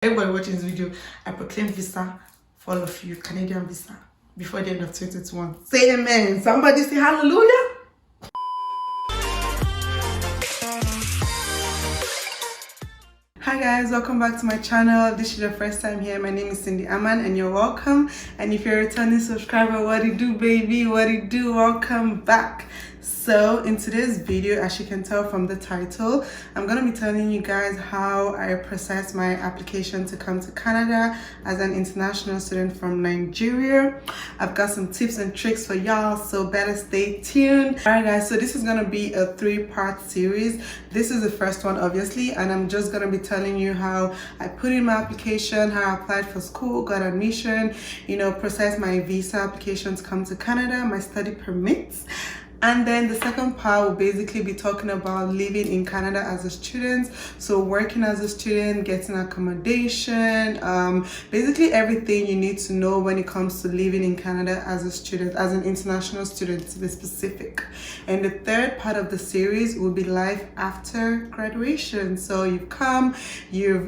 Everybody watching this video, I proclaim visa for all of you, Canadian visa, before the end of 2021. Say amen. Somebody say hallelujah. Hi guys, welcome back to my channel. This is your first time here. My name is Cindy Aman and you're welcome. And if you're a returning subscriber, what it do, baby? What it do? Welcome back. So in today's video, as you can tell from the title, I'm going to be telling you guys how I processed my application to come to Canada as an international student from Nigeria. I've got some tips and tricks for y'all, so better stay tuned. Alright guys, so this is going to be a 3-part series. This is the first one obviously, and I'm just going to be telling you how I put in my application, how I applied for school, got admission, processed my visa application to come to Canada, my study permits. And then the second part will basically be talking about living in Canada as a student. So working as a student, getting accommodation, basically everything you need to know when it comes to living in Canada as a student, as an international student to be specific. And the third part of the series will be life after graduation. So you've come, you're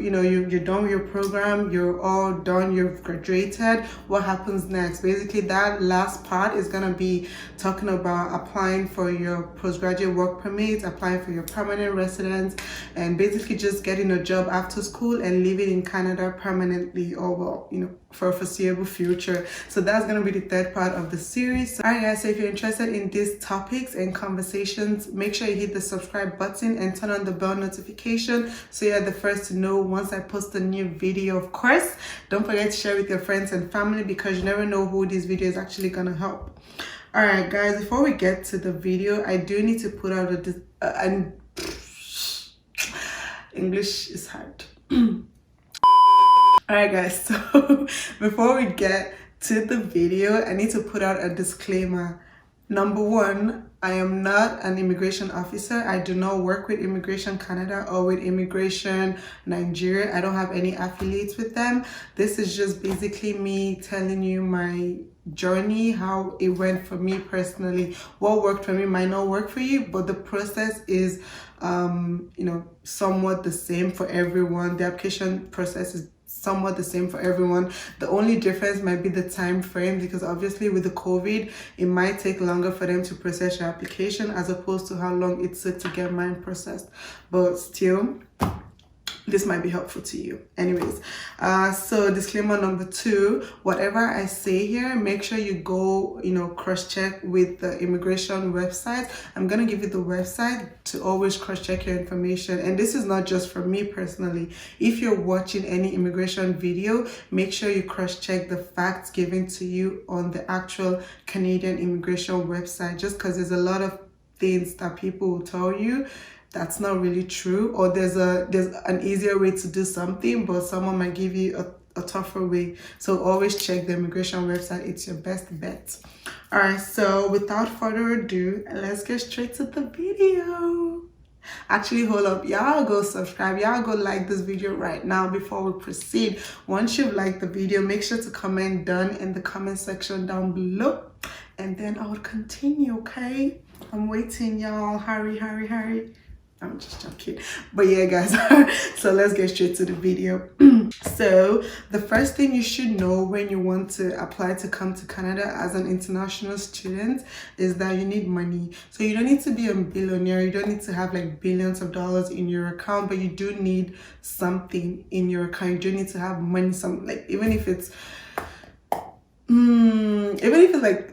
done with your program, you're all done, you've graduated. What happens next? Basically that last part is gonna be talking about applying for your postgraduate work permit, applying for your permanent residence, and basically just getting a job after school and living in Canada permanently, or for a foreseeable future. So that's going to be the third part of the series. So, alright guys, so if you're interested in these topics and conversations, make sure you hit the subscribe button and turn on the bell notification so you're the first to know once I post a new video. Of course, don't forget to share with your friends and family because you never know who this video is actually going to help. Alright guys, before we get to the video, I do need to put out an English is hard. Alright guys, so before we get to the video, I need to put out a disclaimer. Number one, I am not an immigration officer. I do not work with Immigration Canada or with Immigration Nigeria. I don't have any affiliates with them. This is just basically me telling you my journey, how it went for me personally. What worked for me might not work for you, but the process is somewhat the same for everyone. The application process is somewhat the same for everyone. The only difference might be the time frame, because obviously with the COVID it might take longer for them to process your application as opposed to how long it took to get mine processed, but still this might be helpful to you. Anyways, so disclaimer number 2, whatever I say here, make sure you go cross-check with the immigration website. I'm gonna give you the website to always cross-check your information, and this is not just for me personally. If you're watching any immigration video, make sure you cross-check the facts given to you on the actual Canadian immigration website, just because there's a lot of things that people will tell you that's not really true, or there's an easier way to do something, but someone might give you a tougher way. So always check the immigration website. It's your best bet. All right, so without further ado, let's get straight to the video. Actually, hold up, y'all go subscribe, y'all go like this video right now before we proceed. Once you've liked the video, make sure to comment done in the comment section down below, and then I will continue. Okay, I'm waiting, y'all. Hurry. I'm just joking, but yeah guys, so let's get straight to the video. So the first thing you should know when you want to apply to come to Canada as an international student is that you need money. So you don't need to be a billionaire, you don't need to have like billions of dollars in your account, but you do need something in your account. You do need to have money, some like even if it's like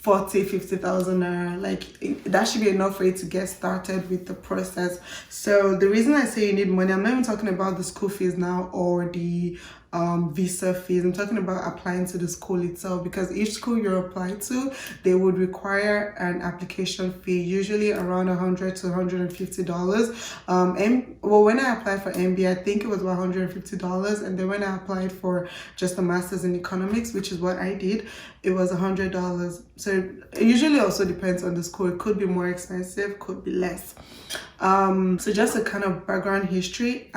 40,000-50,000 naira, like that should be enough for you to get started with the process. So the reason I say you need money, I'm not even talking about the school fees now or the visa fees. I'm talking about applying to the school itself, because each school you apply to, they would require an application fee, usually around $100 to $150. And well, when I applied for MBA, I think it was about $150, and then when I applied for just a master's in economics, which is what I did, it was $100. So it usually also depends on the school. It could be more expensive, could be less. So just a kind of background history.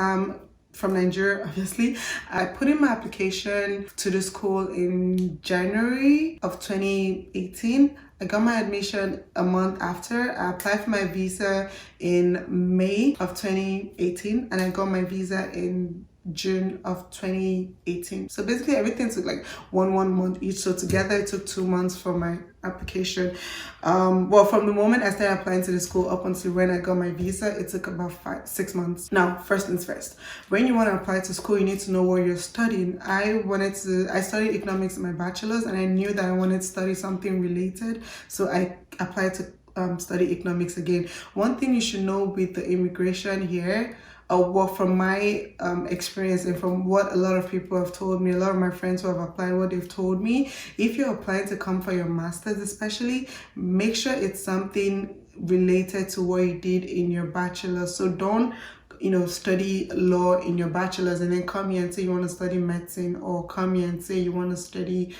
From Nigeria, obviously. I put in my application to the school in January of 2018. I got my admission a month after. I applied for my visa in May of 2018, and I got my visa in June of 2018. So basically everything took like one month each. So together it took 2 months for my application. Well, from the moment I started applying to the school up until when I got my visa, it took about 6 months. Now, first things first, when you want to apply to school, you need to know what you're studying. I studied economics in my bachelor's, and I knew that I wanted to study something related, so I applied to study economics again. One thing you should know with the immigration here, well, from my experience and from what a lot of people have told me, a lot of my friends who have applied, what they've told me, if you're applying to come for your master's especially, make sure it's something related to what you did in your bachelor's. So don't study law in your bachelor's and then come here and say you want to study medicine, or come here and say you want to study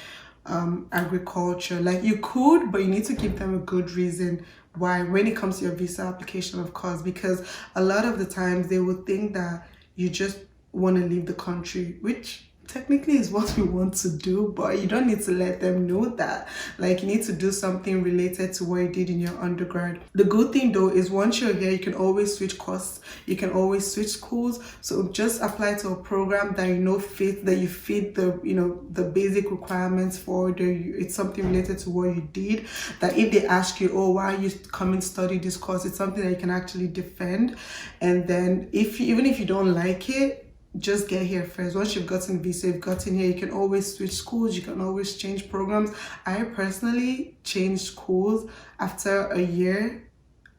agriculture. Like, you could, but you need to give them a good reason why when it comes to your visa application, of course, because a lot of the times they would think that you just want to leave the country, which technically is what we want to do, but you don't need to let them know that. Like, you need to do something related to what you did in your undergrad. The good thing though is once you're here, you can always switch courses, you can always switch schools. So just apply to a program that you fit the basic requirements for. It's something related to what you did, that if they ask you, oh, why are you coming to study this course, it's something that you can actually defend. And then even if you don't like it, just get here first. Once you've gotten visa, you've gotten here, you can always switch schools, you can always change programs. I personally changed schools after a year,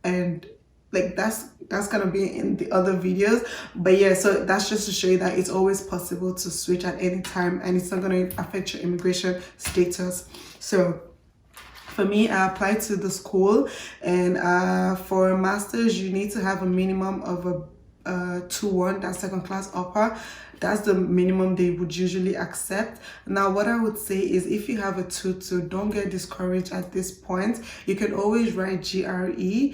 and like that's gonna be in the other videos. But yeah, so that's just to show you that it's always possible to switch at any time, and it's not going to affect your immigration status. So for me, I applied to the school, and for a master's you need to have a minimum of a 2-1, that's second class upper. That's the minimum they would usually accept. Now, what I would say is, if you have a 2-2, don't get discouraged at this point. You can always write GRE,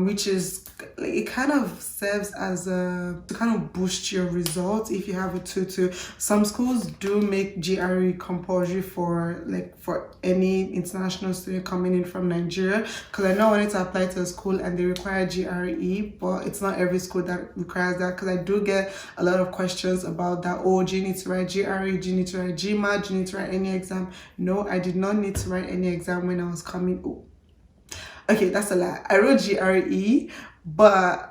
which is, it kind of serves as to kind of boost your results if you have a 2-2. Some schools do make GRE compulsory for any international student coming in from Nigeria, because I know I wanted to apply to a school and they require GRE, but it's not every school that requires that, because I do get a lot of questions about that. Oh, do you need to write GRE? Do you need to write GMAT? Do you need to write any exam? No, I did not need to write any exam when I was coming. Oh, okay, that's a lie. I wrote GRE, but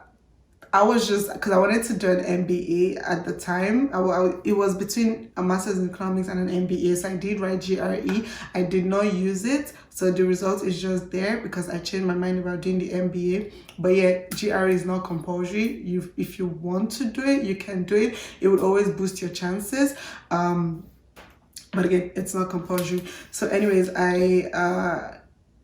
I was just, because I wanted to do an MBA at the time. It was between a master's in economics and an MBA, so I did write GRE. I did not use it, so the result is just there because I changed my mind about doing the MBA. But yeah, GRE is not compulsory. If you want to do it, you can do it. It would always boost your chances. But again, it's not compulsory. So anyways, I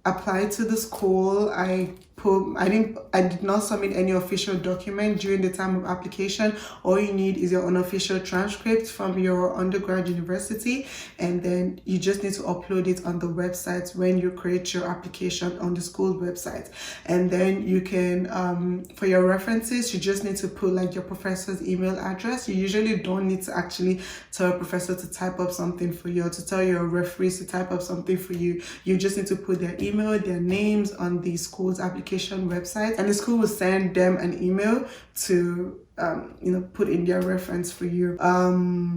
applied to the school. I did not submit any official document during the time of application. All you need is your unofficial transcript from your undergrad university, and then you just need to upload it on the website when you create your application on the school website. And then you can for your references, you just need to put like your professor's email address. You usually don't need to actually tell a professor to type up something for you, or to tell your referees to type up something for you. You just need to put their email, their names on the school's application website, and the school will send them an email to put in their reference for you.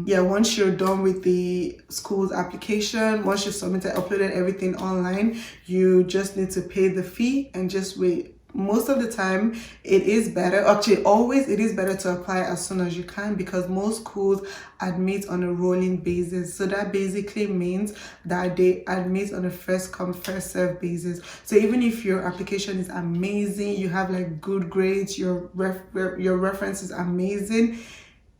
Yeah, once you're done with the school's application, once you've submitted, uploaded everything online, you just need to pay the fee and just wait. Most of the time it is better, actually always, it is better to apply as soon as you can, because most schools admit on a rolling basis. So that basically means that they admit on a first come first serve basis. So even if your application is amazing, you have like good grades, your reference is amazing,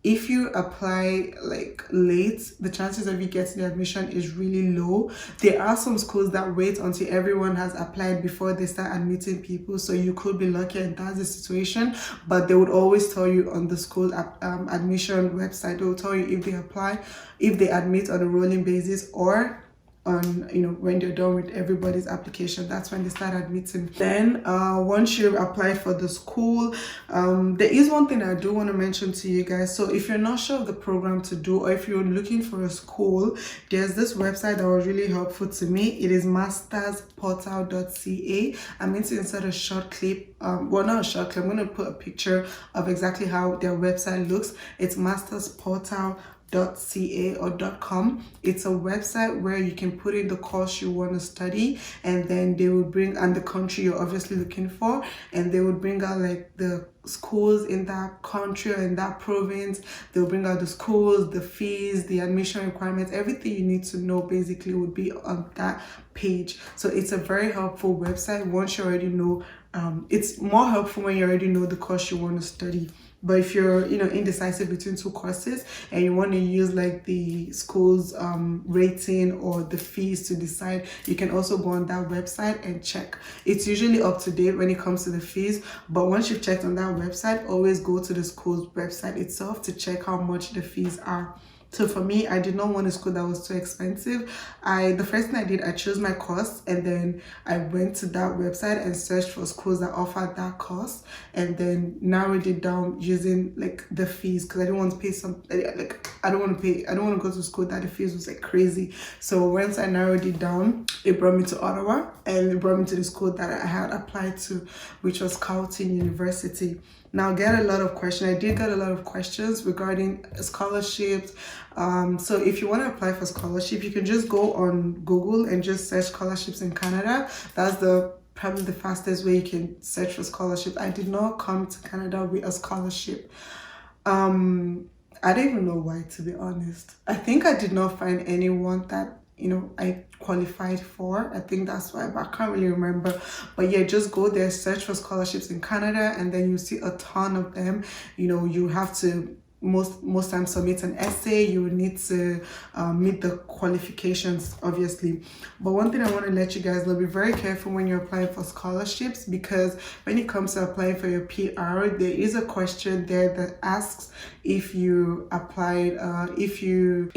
if you apply like late, the chances of you getting the admission is really low. There are some schools that wait until everyone has applied before they start admitting people, so you could be lucky and that's the situation. But they would always tell you on the school admission website, they will tell you if they admit on a rolling basis, or on when they're done with everybody's application, that's when they start admitting. Then once you apply for the school, there is one thing I do want to mention to you guys. So if you're not sure of the program to do, or if you're looking for a school, there's this website that was really helpful to me. It is mastersportal.ca. I'm going to insert a short clip well, not a short clip, I'm going to put a picture of exactly how their website looks. It's mastersportal.ca or .com. It's a website where you can put in the course you want to study, and then they will bring, and the country you're obviously looking for, and they would bring out like the schools in that country or in that province. They'll bring out the schools, the fees, the admission requirements, everything you need to know basically would be on that page. So it's a very helpful website once you already know. It's more helpful when you already know the course you want to study. But if you're, indecisive between two courses and you want to use like the school's rating or the fees to decide, you can also go on that website and check. It's usually up to date when it comes to the fees, but once you've checked on that website, always go to the school's website itself to check how much the fees are. So for me, I did not want a school that was too expensive. The first thing I did, I chose my course, and then I went to that website and searched for schools that offered that course, and then narrowed it down using like the fees, because I didn't want to pay I don't want to go to school that the fees was like crazy. So once I narrowed it down, it brought me to Ottawa, and it brought me to the school that I had applied to, which was Carleton University. Now, I did get a lot of questions regarding scholarships. So if you want to apply for scholarship, you can just go on Google and just search scholarships in Canada. That's probably the fastest way you can search for scholarship. I did not come to Canada with a scholarship. I don't even know why, to be honest. I think I did not find anyone that I qualified for. I think that's why, but I can't really remember. But yeah, just go there, search for scholarships in Canada, and then you see a ton of them. You have to most times submit an essay. You would need to meet the qualifications, obviously. But one thing I want to let you guys know, be very careful when you're applying for scholarships, because when it comes to applying for your PR, there is a question there that asks if you applied, if you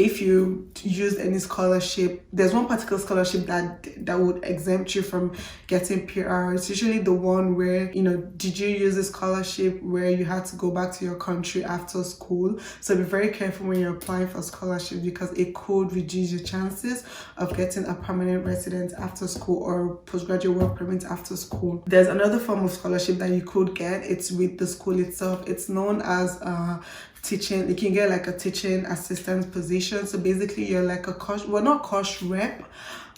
used any scholarship. There's one particular scholarship that would exempt you from getting PR. It's usually the one where, did you use a scholarship where you had to go back to your country after school? So be very careful when you're applying for scholarships, because it could reduce your chances of getting a permanent residence after school or postgraduate work permit after school. There's another form of scholarship that you could get. It's with the school itself. It's known as teaching. You can get like a teaching assistant position. So basically you're like not course rep,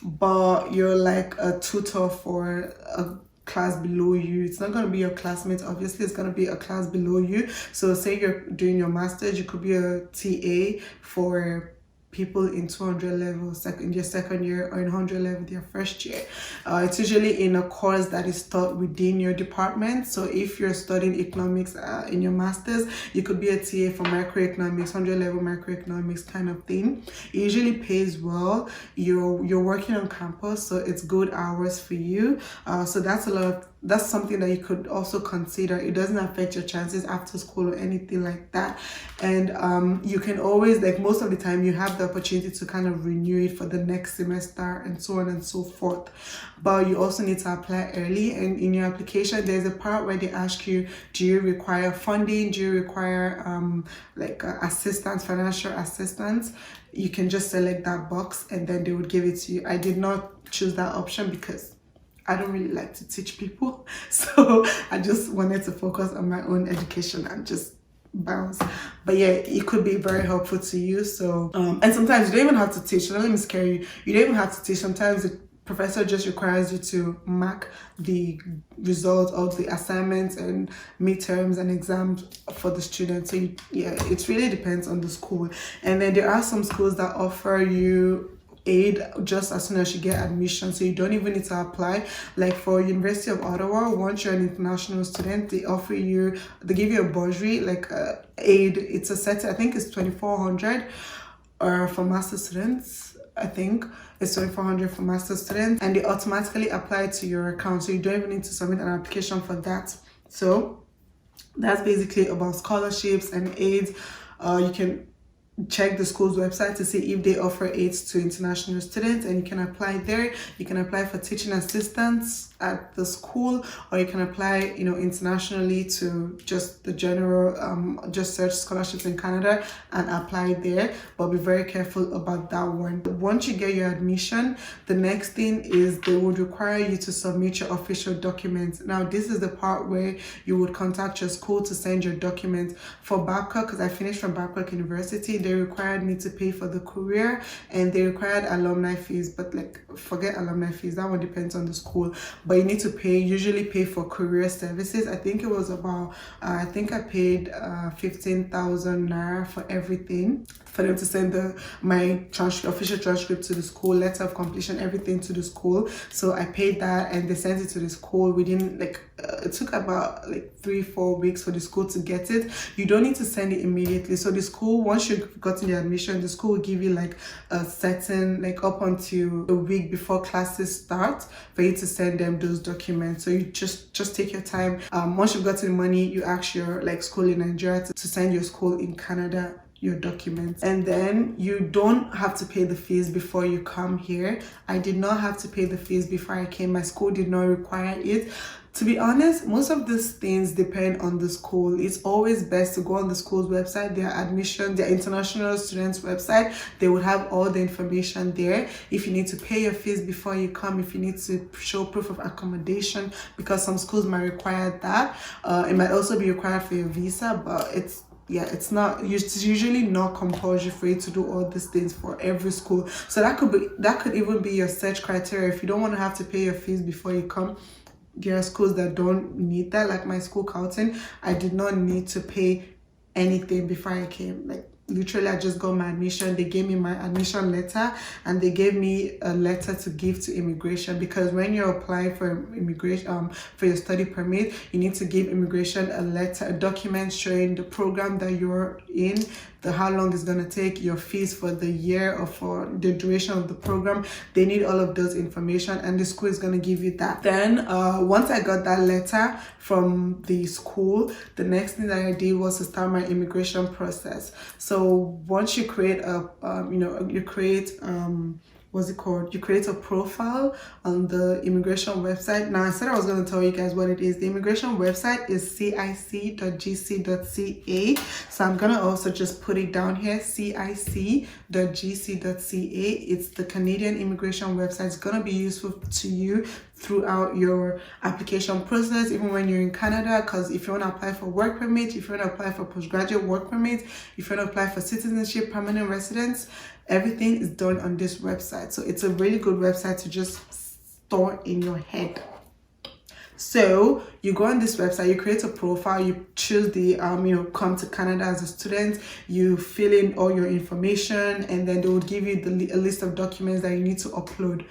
but you're like a tutor for a class below you. It's not going to be your classmates, obviously. It's going to be a class below you. So say you're doing your master's, you could be a TA for people in 200 level in your second year, or in 100 level their first year. It's usually in a course that is taught within your department. So if you're studying economics in your master's, you could be a TA for microeconomics, 100 level microeconomics kind of thing. It usually pays well. You're working on campus, so it's good hours for you. So that's something that you could also consider. It doesn't affect your chances after school or anything like that. And you can always, like most of the time, you have the opportunity to kind of renew it for the next semester and so on and so forth. But you also need to apply early, and in your application there's a part where they ask you, do you require funding, do you require assistance, financial assistance? You can just select that box and then they would give it to you. I did not choose that option because I don't really like to teach people, so I just wanted to focus on my own education and just bounce. But yeah, it could be very helpful to you. So and sometimes you don't even have to teach. So don't let me scare you. You don't even have to teach. Sometimes the professor just requires you to mark the results of the assignments and midterms and exams for the students. So it really depends on the school. And then there are some schools that offer you aid just as soon as you get admission, so you don't even need to apply. Like for University of Ottawa, once you're an international student, they give you a bursary, like aid. It's a set, I think it's 2,400, or for master students, I think it's 2,400 for master students, and they automatically apply to your account, so you don't even need to submit an application for that. So that's basically about scholarships and aids. You can check the school's website to see if they offer aids to international students, and you can apply there. You can apply for teaching assistants at the school, or you can apply, you know, internationally to just the general just search scholarships in Canada and apply there. But be very careful about that one. Once you get your admission, the next thing is they would require you to submit your official documents. Now this is the part where you would contact your school to send your documents. For Babcock, because I finished from Babcock University, they required me to pay for the courier, and they required alumni fees, but like forget alumni fees, that one depends on the school. But you need to usually pay for courier services. I think it was about I think I paid 15,000 naira for everything, for them to send my official transcript to the school, letter of completion, everything to the school. So I paid that, and they sent it to the school within like it took about like 3-4 weeks for the school to get it. You don't need to send it immediately. So the school, once you've gotten your admission, the school will give you like a certain, like up until a week before classes start for you to send them those documents. So you just take your time. Once you've gotten money, you ask your like school in Nigeria to send your school in Canada your documents, and then you don't have to pay the fees before you come here. I did not have to pay the fees before I came. My school did not require it. To be honest, most of these things depend on the school. It's always best to go on the school's website, their international students website. They would have all the information there. If you need to pay your fees before you come, if you need to show proof of accommodation, because some schools might require that. It might also be required for your visa, but it's usually not compulsory for you to do all these things for every school. So that could even be your search criteria. If you don't want to have to pay your fees before you come, there are schools that don't need that, like my school, Carlton. I did not need to pay anything before I came. Like literally, I just got my admission. They gave me my admission letter, and they gave me a letter to give to immigration, because when you're applying for immigration for your study permit, you need to give immigration a letter, a document showing the program that you're in, how long it's going to take, your fees for the year or for the duration of the program. They need all of those information, and the school is going to give you that. Then once I got that letter from the school, the next thing that I did was to start my immigration process. So once you create you create a profile on the immigration website. Now I said I was going to tell you guys what it is. The immigration website is cic.gc.ca. So I'm going to also just put it down here, cic.gc.ca. It's the Canadian immigration website. It's going to be useful to you throughout your application process, even when you're in Canada, because if you want to apply for work permit, if you want to apply for postgraduate work permit, if you want to apply for citizenship, permanent residence, everything is done on this website. So it's a really good website to just store in your head. So you go on this website, you create a profile, you choose the come to Canada as a student, you fill in all your information, and then they will give you a list of documents that you need to upload.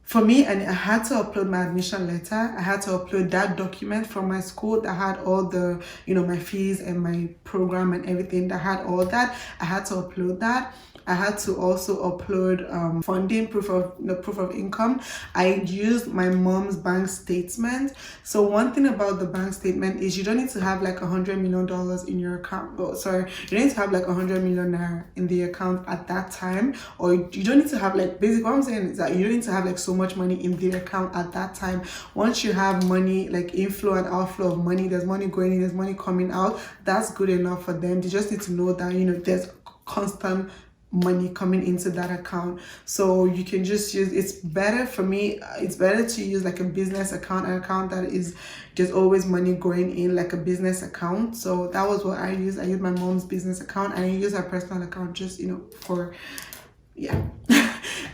For me, and I had to upload my admission letter. I had to upload that document from my school that had all the, my fees and my program and everything, that had all that. I had to upload that. I had to also upload funding, proof of income. I used my mom's bank statement. So one thing about the bank statement is you don't need to have like $100 million in your account. You don't need to have like 100 million naira in the account at that time, or you don't need to have like, basically what I'm saying is that you don't need to have like so much money in the account at that time. Once you have money, like inflow and outflow of money, there's money going in, there's money coming out, that's good enough for them. They just need to know that there's constant money coming into that account. So you can just use, it's better for me, it's better to use like a business account, an account that is just always money going in, like a business account. So that was what I used. I used my mom's business account, and I use her personal account just for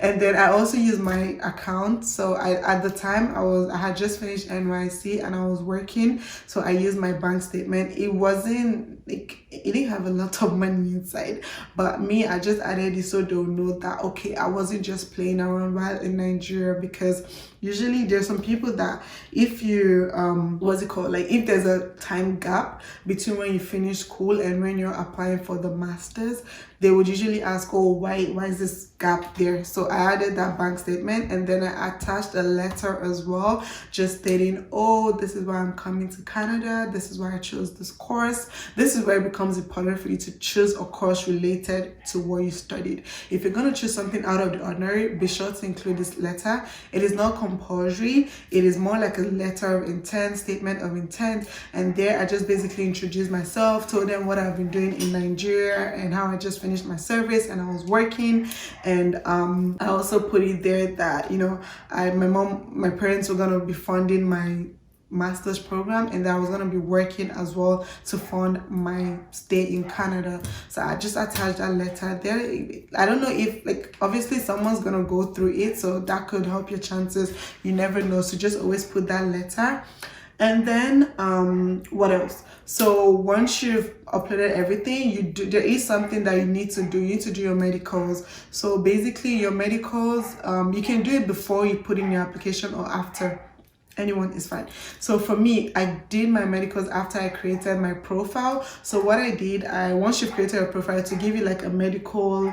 and then I also use my account. So at the time I had just finished NYC and I was working, so I used my bank statement. It wasn't like, it didn't have a lot of money inside, but me, I just added it so they'll know that okay, I wasn't just playing around while in Nigeria. Because usually there's some people that if you if there's a time gap between when you finish school and when you're applying for the masters, they would usually ask, oh, why is this gap there? So I added that bank statement, and then I attached a letter as well, just stating, oh, this is why I'm coming to Canada, this is why I chose this course. This is where it becomes important for you to choose a course related to what you studied. If you're going to choose something out of the ordinary, be sure to include this letter. It is not compulsory, it is more like a letter of intent, statement of intent. And there I just basically introduced myself, told them what I've been doing in Nigeria and how I just finished my service and I was working. And I also put it there that, you know, my parents were going to be funding my master's program, and that I was going to be working as well to fund my stay in Canada. So I just attached that letter there. I don't know if, like, obviously someone's going to go through it, so that could help your chances. You never know, so just always put that letter. And then what else? So once you've uploaded everything, there is something that you need to do. You need to do your medicals. So basically your medicals, you can do it before you put in your application or after. Anyone is fine. So for me, I did my medicals after I created my profile. So what I did, once you've created a profile, to give you like a medical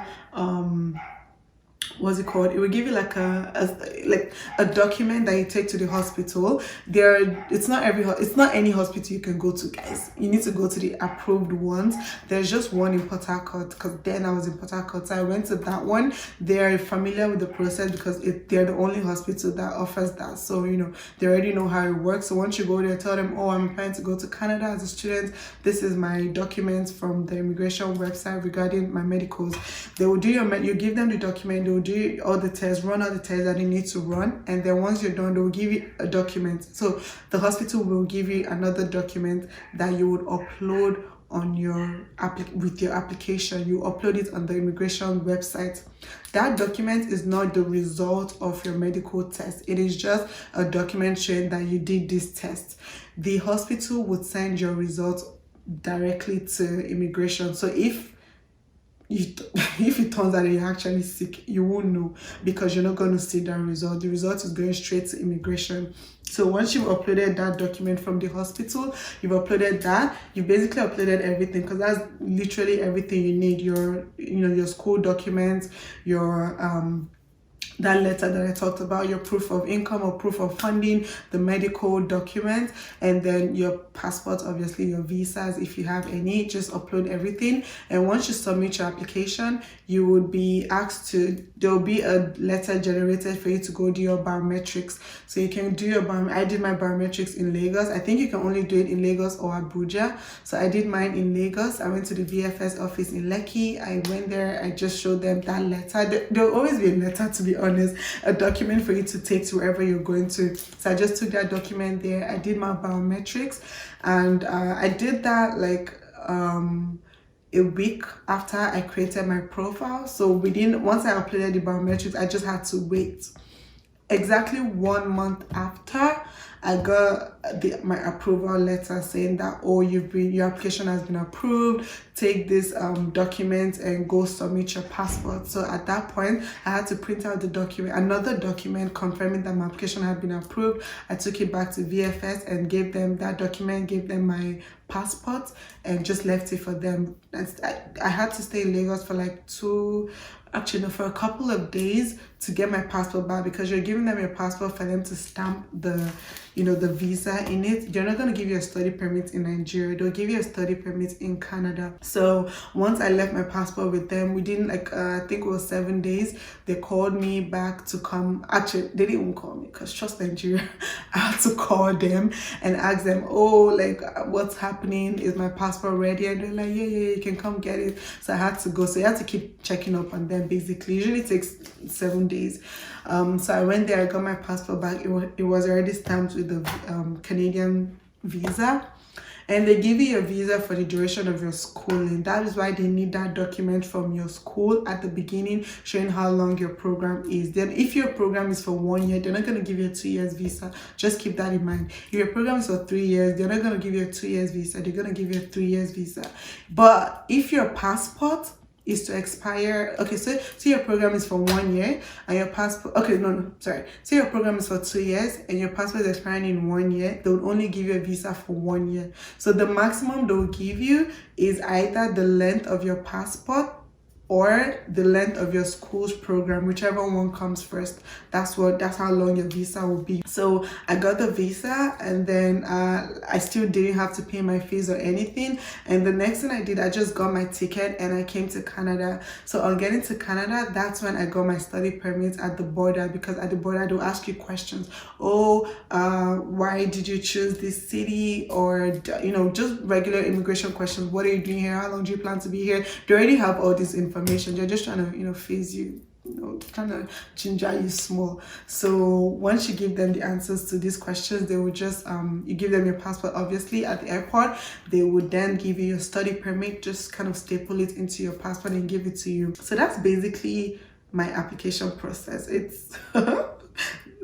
what's it called, it will give you like a document that you take to the hospital. It's not any hospital you can go to, guys. You need to go to the approved ones. There's just one in Port Harcourt, because then I was in Port Harcourt, so I went to that one. They're familiar with the process because they're the only hospital that offers that, so you know, they already know how it works. So once you go there, tell them, oh, I'm planning to go to Canada as a student, this is my documents from the immigration website regarding my medicals. They will do you give them the document, they will do all the tests, run all the tests that you need to run, and then once you're done, they will give you a document. So the hospital will give you another document that you would upload on with your application. You upload it on the immigration website. That document is not the result of your medical test. It is just a document showing that you did this test. The hospital would send your results directly to immigration. So if it turns out that you're actually sick, you won't know, because you're not going to see that result. The result is going straight to immigration. So once you've uploaded that document from the hospital, you've uploaded that, you basically uploaded everything, because that's literally everything you need. Your school documents, your that letter that I talked about, your proof of income or proof of funding, the medical document, and then your passport, obviously your visas if you have any. Just upload everything, and once you submit your application, you would be asked there will be a letter generated for you to go do your biometrics. So you can do your I did my biometrics in Lagos. I think you can only do it in Lagos or Abuja. So I did mine in Lagos. I went to the VFS office in Lekki. I went there, I just showed them that letter. There'll always be a letter, to be honest, a document for you to take to wherever you're going to. So I just took that document there. I did my biometrics, and I did that like a week after I created my profile. So once I uploaded the biometrics, I just had to wait. Exactly 1 month after, I got my approval letter saying that, oh, your application has been approved. Take this document and go submit your passport. So at that point, I had to print out another document confirming that my application had been approved. I took it back to VFS and gave them that document, gave them my passport, and just left it for them. I had to stay in Lagos for like for a couple of days to get my passport back, because you're giving them your passport for them to stamp the visa in it. They're not going to give you a study permit in Nigeria. They'll give you a study permit in Canada. So once I left my passport with them, within I think it was 7 days, they called me back to come. Actually, they didn't even call me, because trust Nigeria. I had to call them and ask them, oh, like, what's happening? Is my passport ready? And they're like, yeah, you can come get it. So I had to go. So you have to keep checking up on them, basically. Usually it takes 7 days. So I went there, I got my passport back. It was already stamped with the Canadian visa, and they give you a visa for the duration of your schooling. That is why they need that document from your school at the beginning, showing how long your program is. Then if your program is for 1 year, they're not going to give you a 2 years visa. Just keep that in mind. If your program is for 3 years, they're not going to give you a 2 years visa. They're going to give you a 3 years visa. But if your passport is to expire, okay, so your program is for 1 year and your passport, so your program is for 2 years and your passport is expiring in 1 year, they will only give you a visa for 1 year. So the maximum they will give you is either the length of your passport or the length of your school's program, whichever one comes first. That's how long your visa will be. So I got the visa, and then I still didn't have to pay my fees or anything. And the next thing I did, I just got my ticket and I came to Canada. So on getting to Canada, that's when I got my study permit at the border, because at the border they'll ask you questions. Why did you choose this city? Or just regular immigration questions. What are you doing here? How long do you plan to be here? They already have all this information. They're just trying to phase you, trying to ginger you small. So once you give them the answers to these questions, they will just you give them your passport. Obviously at the airport, they would then give you your study permit, just kind of staple it into your passport and give it to you. So that's basically my application process. It's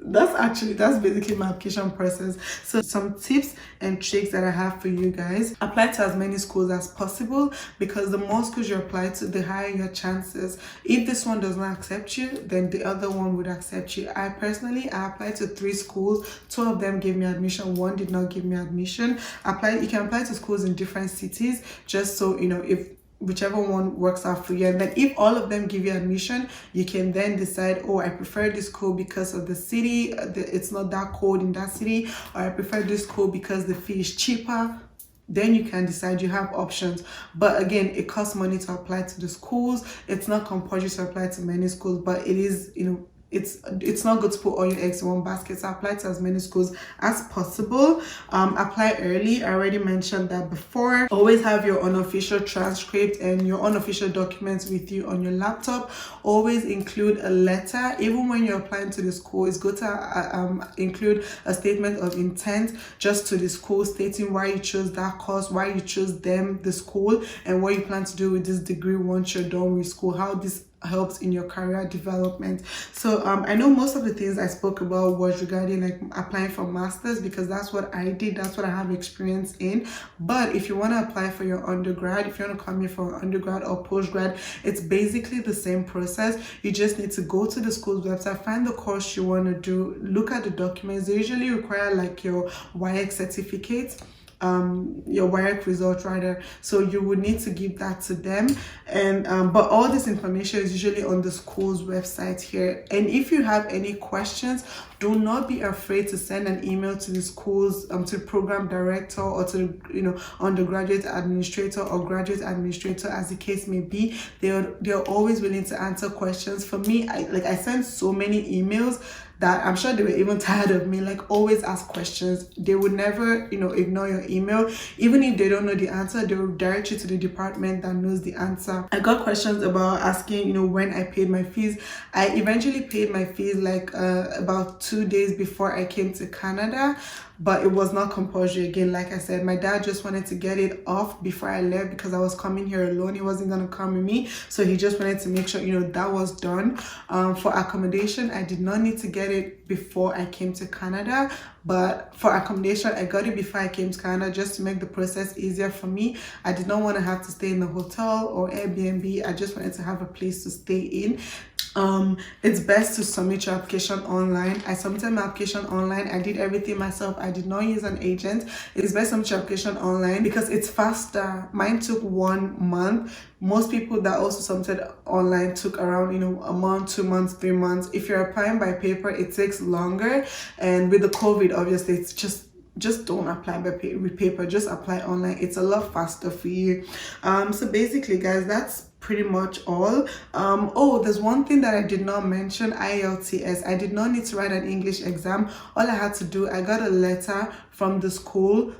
that's basically my application process. So some tips and tricks that I have for you guys: apply to as many schools as possible, because the more schools you apply to, the higher your chances. If this one does not accept you, then the other one would accept you. I applied to 3 schools. 2 of them gave me admission, 1 did not give me admission. You can apply to schools in different cities, just so if whichever one works out for you. And then if all of them give you admission, you can then decide, I prefer this school because of the city, it's not that cold in that city, or I prefer this school because the fee is cheaper. Then you can decide. You have options. But again, it costs money to apply to the schools. It's not compulsory to apply to many schools, but it is, it's not good to put all your eggs in one basket. So apply to as many schools as possible. Apply early. I already mentioned that before. Always have your unofficial transcript and your unofficial documents with you on your laptop. Always include a letter. Even when you're applying to the school, it's good to include a statement of intent just to the school, stating why you chose that course, why you chose the school, and what you plan to do with this degree once you're done with school, how this helps in your career development. So I know most of the things I spoke about was regarding like applying for masters, because that's what I did, that's what I have experience in. But if you want to apply for your undergrad, if you want to come here for undergrad or postgrad, it's basically the same process. You just need to go to the school's website, find the course you want to do, look at the documents. They usually require like your WIAC certificate, your WIAC result rather, so you would need to give that to them. And but all this information is usually on the school's website here. And if you have any questions, do not be afraid to send an email to the schools, to the program director, or to the undergraduate administrator or graduate administrator, as the case may be. They're always willing to answer questions. For me, I sent so many emails that I'm sure they were even tired of me. Like, always ask questions. They would never ignore your email. Even if they don't know the answer, they will direct you to the department that knows the answer. I got questions about asking when I paid my fees. I eventually paid my fees like about 2 days before I came to Canada, but it was not compulsory. Again, like I said, my dad just wanted to get it off before I left, because I was coming here alone. He wasn't gonna come with me, so he just wanted to make sure that was done. For accommodation, I did not need to get it before I came to Canada, but for accommodation, I got it before I came to Canada, just to make the process easier for me. I did not want to have to stay in a hotel or Airbnb. I just wanted to have a place to stay in. It's best to submit your application online. I submitted my application online. I did everything myself. I did not use an agent. It's best to submit your application online because it's faster. Mine took 1 month. Most people that also submitted online took around a month, 2 months, 3 months. If you're applying by paper, it takes longer. And with the COVID, obviously, it's just don't apply with paper. Just apply online. It's a lot faster for you. So basically, guys, that's pretty much all. There's one thing that I did not mention: IELTS. I did not need to write an English exam. All I had to do, I got a letter from the school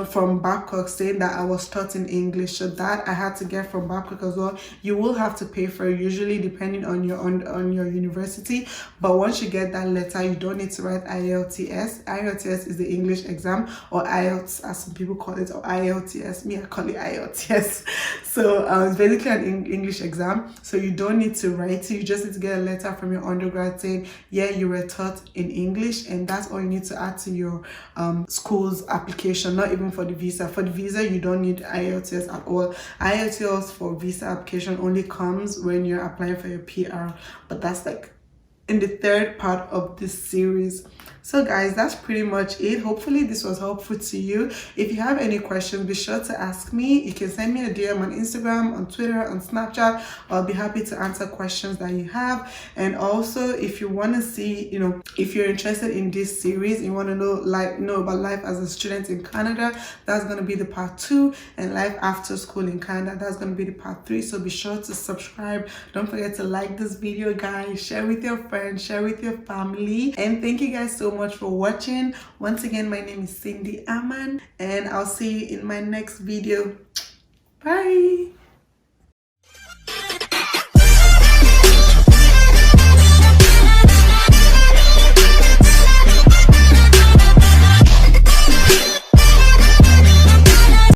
from Babcock saying that I was taught in English. So that I had to get from Babcock as well. You will have to pay for it, usually depending on your university. But once you get that letter, you don't need to write IELTS. IELTS is the English exam, or IELTS as some people call it, or IELTS. Me, I call it IELTS. So it's basically an English exam. So you don't need to write it. You just need to get a letter from your undergrad saying, yeah, you were taught in English, and that's all you need to add to your school's application. Not even for the visa. For the visa, you don't need IELTS at all. IELTS for visa application only comes when you're applying for your PR, but that's like in the third part of this series. So guys, that's pretty much it. Hopefully this was helpful to you. If you have any questions, be sure to ask me. You can send me a DM on Instagram, on Twitter, on Snapchat. I'll be happy to answer questions that you have. And also, if you want to see, if you're interested in this series, you want to know about life as a student in Canada, that's going to be the part 2, and life after school in Canada, that's going to be the part 3. So be sure to subscribe. Don't forget to like this video, guys. Share with your friends, share with your family, and thank you guys so much for watching. Once again, my name is Cindy Aman, and I'll see you in my next video. Bye.